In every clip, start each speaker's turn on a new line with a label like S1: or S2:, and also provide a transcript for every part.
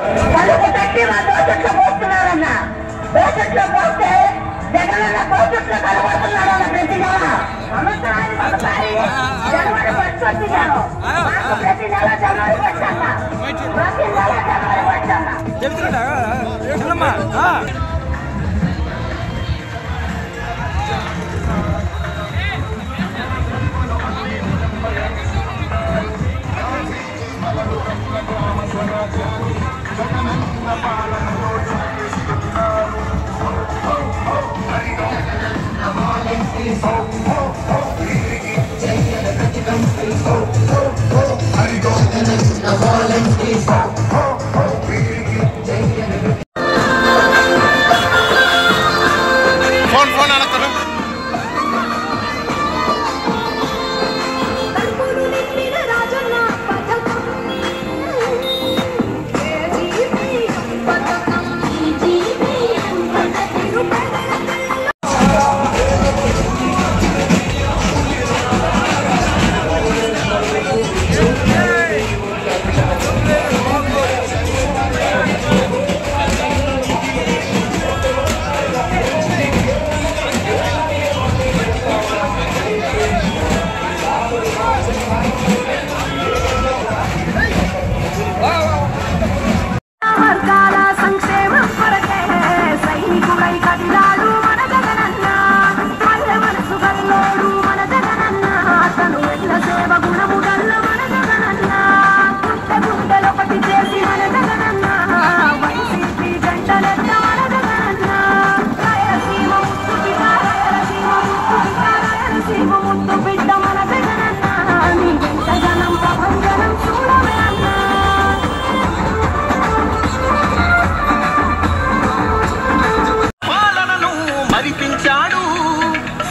S1: కలుపు పెట్టి మా దోచట్లో పోస్తున్నారన్న. దోచట్లో పోస్తే జగనన్న దోచట్లో కలబడుతున్నారన్న. ప్రతి నెల సంవత్సరానికి ఒకసారి జనవరి 1 వచ్చినాను. మాకు ప్రతి నెల జనవరి 1 అన్న. ప్రతి నెల జనవరి 1 అన్న.
S2: फोन आना करो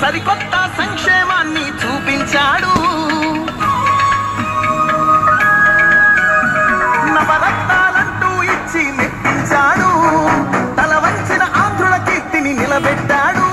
S3: సరికొత్త సంక్షేమాన్ని చూపించాడు. నవరత్నాలంటూ ఇచ్చి మెప్పించాడు. తల వంచిన ఆంధ్రుల కీర్తిని నిలబెట్టాడు.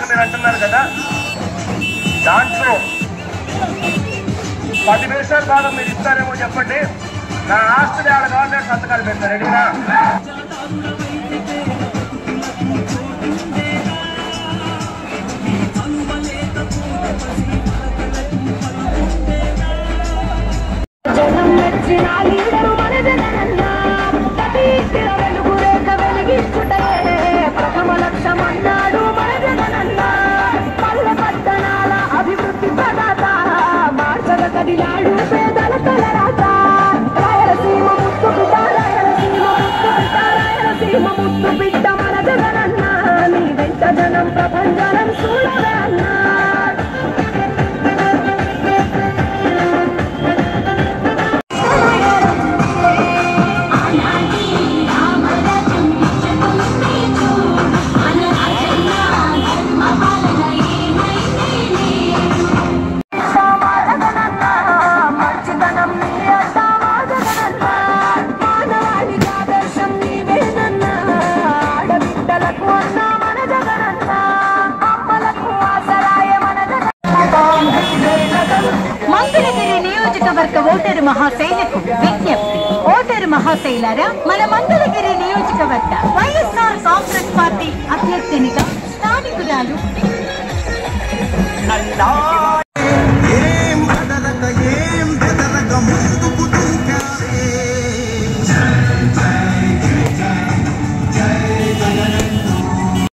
S4: మీరు అంటున్నారు కదా, దాంట్లో 10 నిమిషాల భాగం మీరు ఇస్తారేమో చెప్పండి. నా ఆస్తిని ఆడ గవర్నమెంట్ సంతకాలు పెడతారు. రెడీనా?
S1: జనం ప్రపంచం చూడవే అన్నా.
S2: మంగళగిరి నియోజకవర్గ ఓటరు మహాశైలకు విజ్ఞప్తి. ఓటరు మహాశైలారా, మన మంగళగిరి నియోజకవర్గ వైఎస్ఆర్ కాంగ్రెస్ పార్టీ అభ్యర్థినిగా స్థానికురాలు
S3: ఏం బెదరక ముందుకు దూకారే